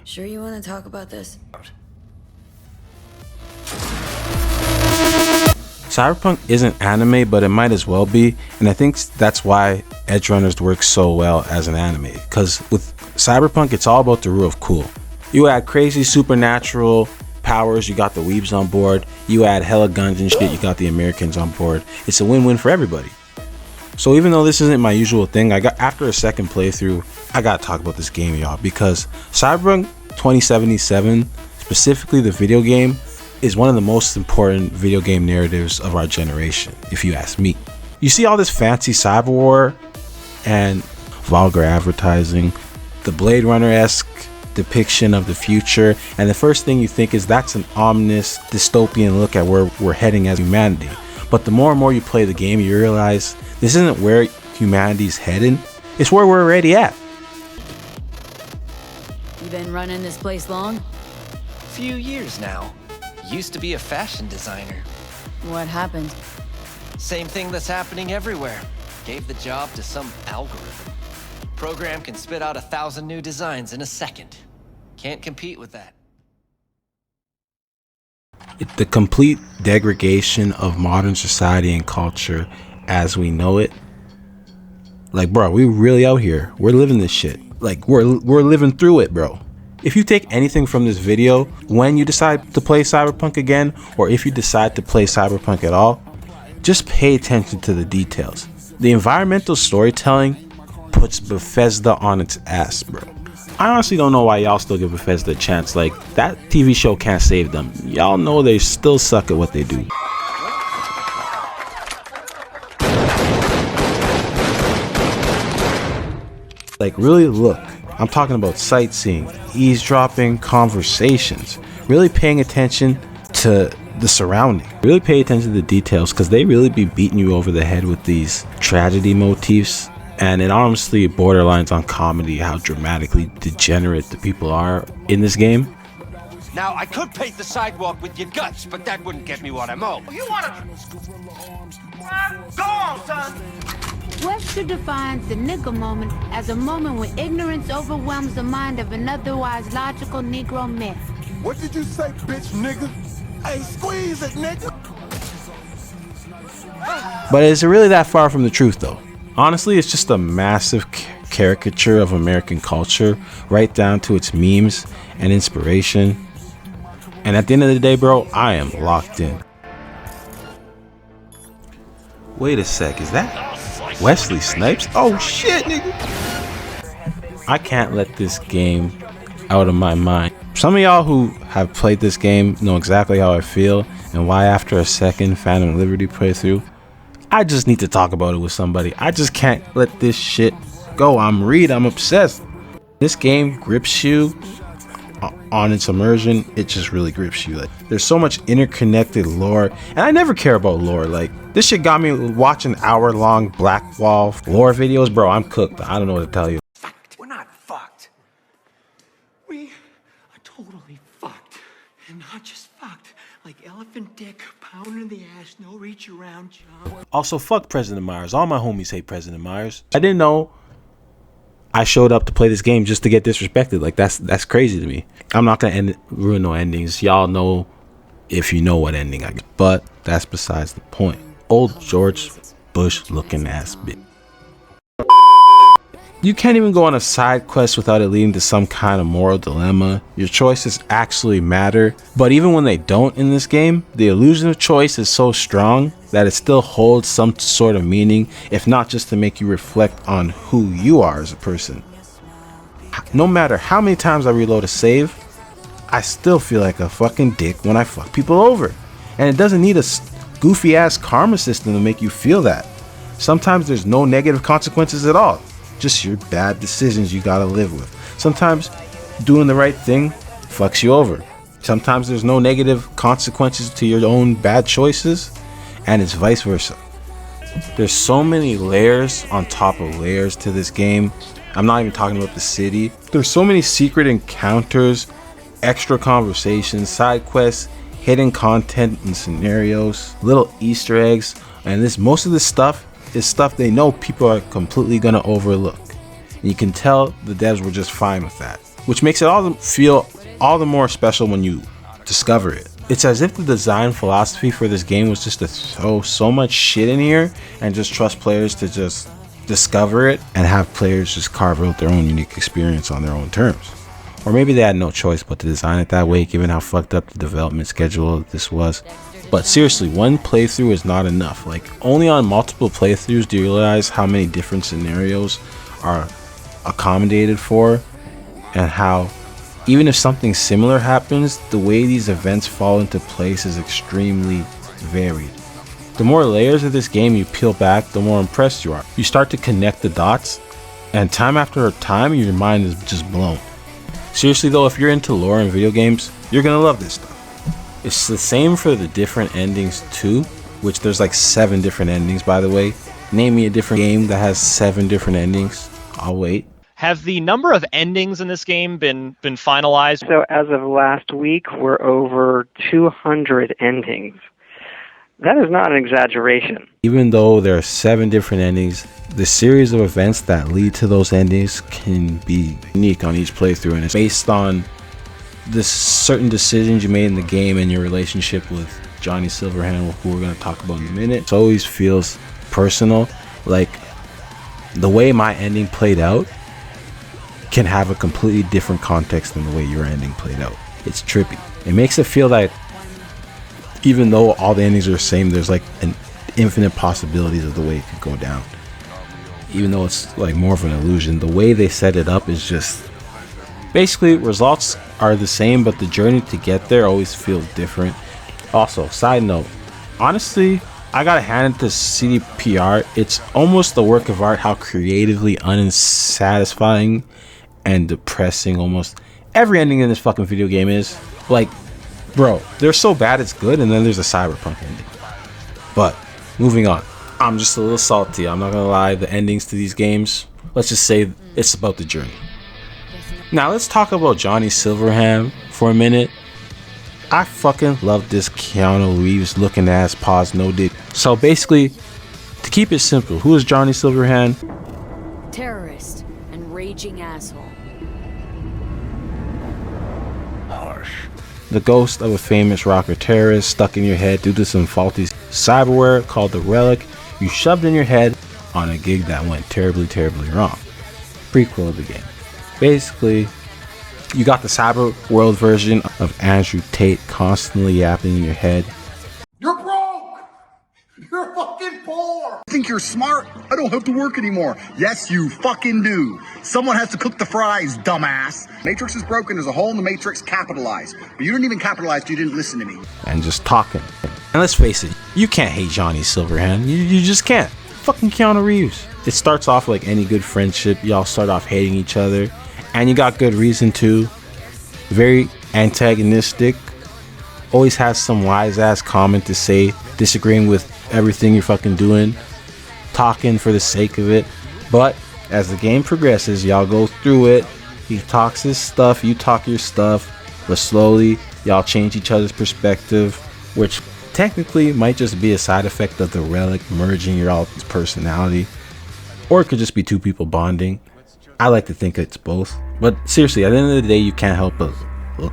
Sure you want to talk about this? Cyberpunk isn't anime, but it might as well be, and I think that's why Edgerunners works so well as an anime, because with Cyberpunk it's all about the rule of cool. You add crazy supernatural powers, you got the weebs on board. You add hella guns and shit, you got the Americans on board. It's a win-win for everybody. So even though this isn't my usual thing, after a second playthrough, I gotta talk about this game, y'all, because Cyberpunk 2077, specifically the video game, is one of the most important video game narratives of our generation, if you ask me. You see all this fancy cyber war and vulgar advertising, the Blade Runner-esque depiction of the future, and the first thing you think is that's an ominous dystopian look at where we're heading as humanity. But the more and more you play the game, you realize this isn't where humanity's heading, it's where we're already at. You been running this place long? Few years now. Used to be a fashion designer. What happened? Same thing that's happening everywhere. Gave the job to some algorithm. Program can spit out 1,000 new designs in a second. Can't compete with that. The complete degradation of modern society and culture as we know it. Like, bro, we really out here. We're living this shit. Like, we're living through it, bro. If you take anything from this video, when you decide to play Cyberpunk again, or if you decide to play Cyberpunk at all, just pay attention to the details. The environmental storytelling puts Bethesda on its ass, bro. I honestly don't know why y'all still give Bethesda a chance. Like, that TV show can't save them. Y'all know they still suck at what they do. Like, really look. I'm talking about sightseeing, eavesdropping, conversations, really paying attention to the surrounding. Really pay attention to the details, because they really be beating you over the head with these tragedy motifs. And it honestly borderlines on comedy how dramatically degenerate the people are in this game. Now, I could paint the sidewalk with your guts, but that wouldn't get me what I'm owed. You wanna... Go on, son! Webster defines the nigger moment as a moment when ignorance overwhelms the mind of an otherwise logical Negro man. What did you say, bitch, nigga? Hey, squeeze it, nigga! But is it really that far from the truth, though? Honestly, it's just a massive caricature of American culture, right down to its memes and inspiration. And at the end of the day, bro, I am locked in. Wait a sec, is that Wesley Snipes? Oh shit, nigga! I can't let this game out of my mind. Some of y'all who have played this game know exactly how I feel and why after a second Phantom Liberty playthrough, I just need to talk about it with somebody. I just can't let this shit go. I'm obsessed. This game grips you on its immersion. It just really grips you. Like, there's so much interconnected lore, and I never care about lore. Like, this shit got me watching hour-long Black Wall lore videos. Bro, I'm cooked. I don't know what to tell you. We're not fucked. We are totally fucked. And not just fucked. Like elephant dick, pound in the ass, no reach around job. Also, fuck President Myers. All my homies hate President Myers. I didn't know I showed up to play this game just to get disrespected. Like, that's crazy to me. I'm not gonna ruin no endings. Y'all know if you know what ending I get. But that's besides the point. Old George Bush looking ass bitch. You can't even go on a side quest without it leading to some kind of moral dilemma. Your choices actually matter, but even when they don't in this game, the illusion of choice is so strong that it still holds some sort of meaning, if not just to make you reflect on who you are as a person. No matter how many times I reload a save, I still feel like a fucking dick when I fuck people over. And it doesn't need a goofy ass karma system to make you feel that. Sometimes there's no negative consequences at all. Just your bad decisions you gotta live with. Sometimes doing the right thing fucks you over. Sometimes there's no negative consequences to your own bad choices, and it's vice versa. There's so many layers on top of layers to this game. I'm not even talking about the city. There's so many secret encounters, extra conversations, side quests, hidden content and scenarios, little Easter eggs, and most of this stuff is stuff they know people are completely gonna overlook. And you can tell the devs were just fine with that. which makes it feel all the more special when you discover it. It's as if the design philosophy for this game was just to throw so much shit in here and just trust players to just discover it and have players just carve out their own unique experience on their own terms. Or maybe they had no choice but to design it that way, given how fucked up the development schedule this was. But seriously, one playthrough is not enough. Like, only on multiple playthroughs do you realize how many different scenarios are accommodated for, and how even if something similar happens, the way these events fall into place is extremely varied. The more layers of this game you peel back, the more impressed you are. You start to connect the dots, and time after time, your mind is just blown. Seriously though, if you're into lore in video games, you're gonna love this stuff. It's the same for the different endings too, which there's like 7 different endings, by the way. Name me a different game that has 7 different endings. I'll wait. Have the number of endings in this game been finalized? So as of last week, we're over 200 endings. That is not an exaggeration. Even though there are 7 different endings, the series of events that lead to those endings can be unique on each playthrough, and it's based on the certain decisions you made in the game and your relationship with Johnny Silverhand, who we're going to talk about in a minute. It always feels personal. Like, the way my ending played out can have a completely different context than the way your ending played out. It's trippy. It makes it feel like even though all the endings are the same, there's like an infinite possibilities of the way it could go down. Even though it's like more of an illusion, the way they set it up is just basically results are the same, but the journey to get there always feels different. Also, side note, honestly, I gotta hand it to CDPR. It's almost the work of art how creatively unsatisfying and depressing almost every ending in this fucking video game is. Like, bro, they're so bad it's good, and then there's a Cyberpunk ending. But moving on, I'm just a little salty, I'm not gonna lie. The endings to these games, let's just say it's about the journey. Now let's talk about Johnny Silverhand for a minute. I fucking love this Keanu Reeves looking ass pause no dick. So basically, to keep it simple, who is Johnny Silverhand? Terrorist and raging asshole. Harsh. The ghost of a famous rocker terrorist stuck in your head due to some faulty cyberware called the Relic you shoved in your head on a gig that went terribly wrong. Prequel of the game. Basically, you got the cyber world version of Andrew Tate constantly yapping in your head. You're broke! You're fucking poor! Think you're smart? I don't have to work anymore. Yes, you fucking do. Someone has to cook the fries, dumbass. Matrix is broken. There's a hole in the Matrix. Capitalize. But you didn't even capitalize. You didn't listen to me. And just talking. And let's face it, you can't hate Johnny Silverhand. You just can't. Fucking Keanu Reeves. It starts off like any good friendship. Y'all start off hating each other. And you got good reason to. Very antagonistic. Always has some wise ass comment to say. Disagreeing with everything you're fucking doing. Talking for the sake of it. But as the game progresses, y'all go through it. He talks his stuff, you talk your stuff. But slowly, y'all change each other's perspective. Which technically might just be a side effect of the Relic merging your all's personality. Or it could just be two people bonding. I like to think it's both. But seriously, at the end of the day, you can't help but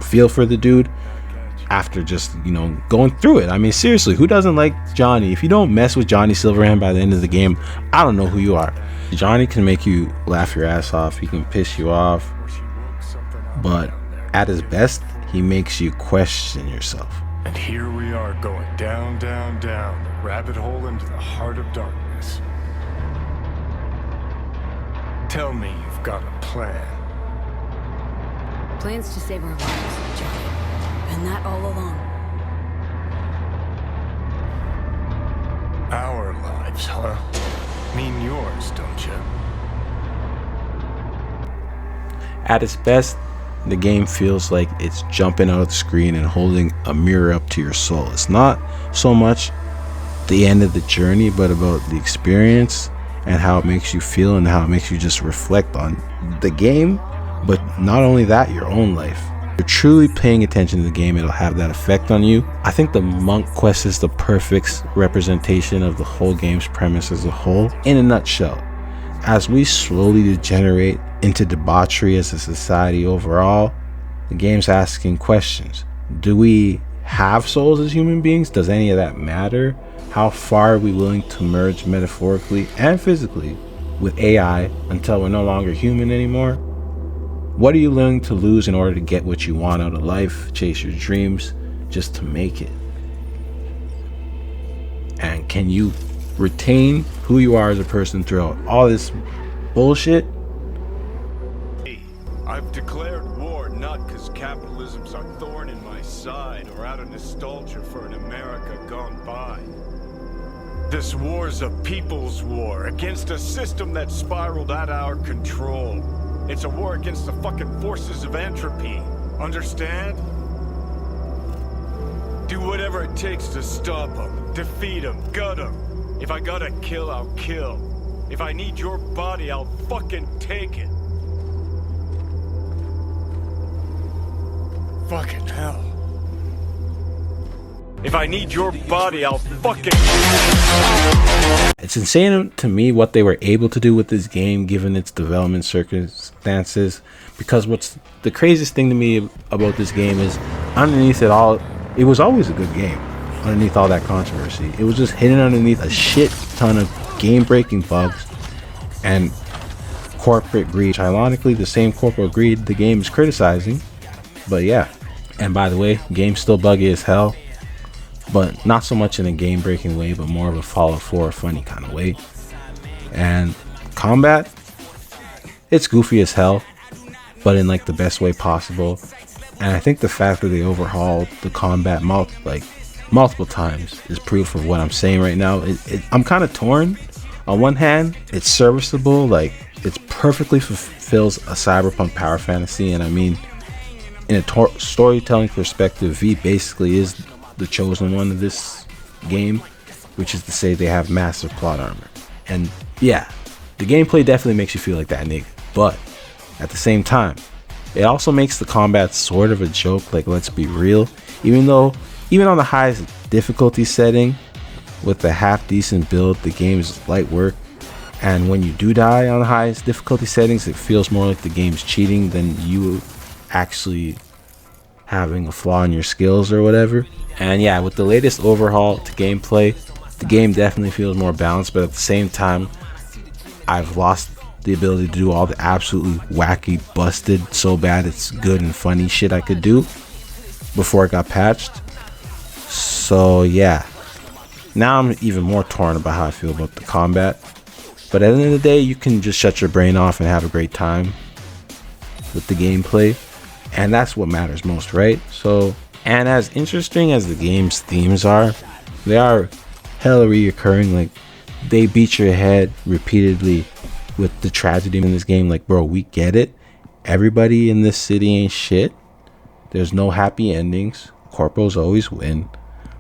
feel for the dude after just, going through it. I mean, seriously, who doesn't like Johnny? If you don't mess with Johnny Silverhand by the end of the game, I don't know who you are. Johnny can make you laugh your ass off. He can piss you off. But at his best, he makes you question yourself. And here we are going down, down, down the rabbit hole into the heart of darkness. Tell me you've got a plan. Plans to save our lives, Johnny. Been that all along. Our lives, huh? Mean yours, don't you? At its best, the game feels like it's jumping out of the screen and holding a mirror up to your soul. It's not so much the end of the journey, but about the experience and how it makes you feel and how it makes you just reflect on the game, but not only that, your own life. If you're truly paying attention to the game, it'll have that effect on you. I think the monk quest is the perfect representation of the whole game's premise as a whole, in a nutshell. as we slowly degenerate into debauchery as a society overall, the game's asking questions. Do we have souls as human beings? Does any of that matter? How far are we willing to merge metaphorically and physically with AI until we're no longer human anymore? What are you willing to lose in order to get what you want out of life, chase your dreams, just to make it? And can you retain who you are as a person throughout all this bullshit? I've declared war not because capitalism's a thorn in my side or out of nostalgia for an America gone by. This war's a people's war against a system that spiraled out of our control. It's a war against the fucking forces of entropy. Understand? Do whatever it takes to stop them, defeat them, gut them. If I gotta kill, I'll kill. If I need your body, I'll fucking take it. Fucking hell. If I need your body, I'll fucking... It's insane to me what they were able to do with this game given its development circumstances, because what's the craziest thing to me about this game is underneath it all, it was always a good game. Underneath all that controversy, it was just hidden underneath a shit ton of game-breaking bugs and corporate greed. Ironically, the same corporate greed the game is criticizing. But yeah, and by the way, game's still buggy as hell, but not so much in a game-breaking way, but more of a Fallout 4 funny kind of way. And combat, it's goofy as hell, but in like the best way possible. And I think the fact that they overhauled the combat multiple times is proof of what I'm saying right now. I'm kind of torn. On one hand, it's serviceable, like it perfectly fulfills a cyberpunk power fantasy, and I mean, in a storytelling perspective, V basically is the chosen one of this game, which is to say they have massive plot armor. And yeah, the gameplay definitely makes you feel like that, nigga. But at the same time, it also makes the combat sort of a joke, like let's be real. Even on the highest difficulty setting, with a half-decent build, the game is light work. And when you do die on the highest difficulty settings, it feels more like the game's cheating than you actually having a flaw in your skills or whatever. And yeah, with the latest overhaul to gameplay, the game definitely feels more balanced, but at the same time, I've lost the ability to do all the absolutely wacky, busted, so bad it's good and funny shit I could do before it got patched. So yeah, now I'm even more torn about how I feel about the combat. But at the end of the day, you can just shut your brain off and have a great time with the gameplay, and that's what matters most, right? So, and as interesting as the game's themes are, they are hella reoccurring. Like, they beat your head repeatedly with the tragedy in this game. Like, bro, we get it. Everybody in this city ain't shit. There's no happy endings. Corporals always win.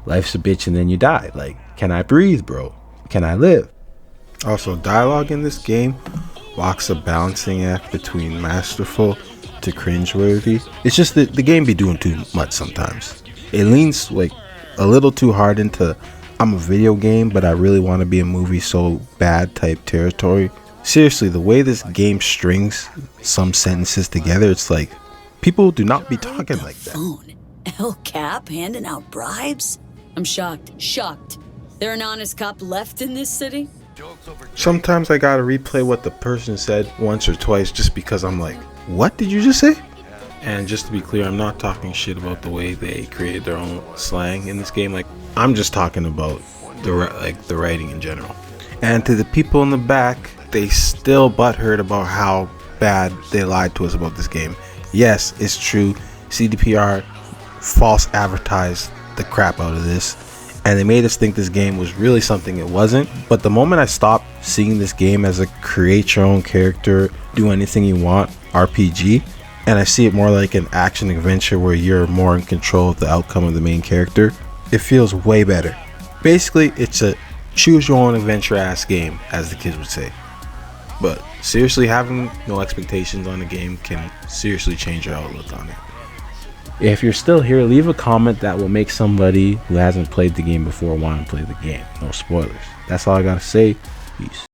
Life's a bitch and then you die. Like, can I breathe, bro? Can I live? Also, dialogue in this game walks a balancing act between masterful to cringeworthy. It's just that the game be doing too much sometimes. It leans like a little too hard into I'm a video game but I really want to be a movie so bad type territory. Seriously, the way this game strings some sentences together, it's like people do not be talking like that. Phone. El Cap handing out bribes? I'm shocked. There an honest cop left in this city? Sometimes I gotta replay what the person said once or twice just because I'm like, what did you just say? And just to be clear, I'm not talking shit about the way they created their own slang in this game. Like, I'm just talking about the writing in general. And to the people in the back, they still butthurt about how bad they lied to us about this game. Yes, it's true. CDPR false advertised the crap out of this, and they made us think this game was really something it wasn't. But the moment I stopped seeing this game as a create your own character, do anything you want RPG, and I see it more like an action adventure where you're more in control of the outcome of the main character, it feels way better. Basically, it's a choose your own adventure ass game, as the kids would say. But seriously, having no expectations on the game can seriously change your outlook on it. If you're still here, leave a comment that will make somebody who hasn't played the game before want to play the game. No spoilers. That's all I gotta say. Peace.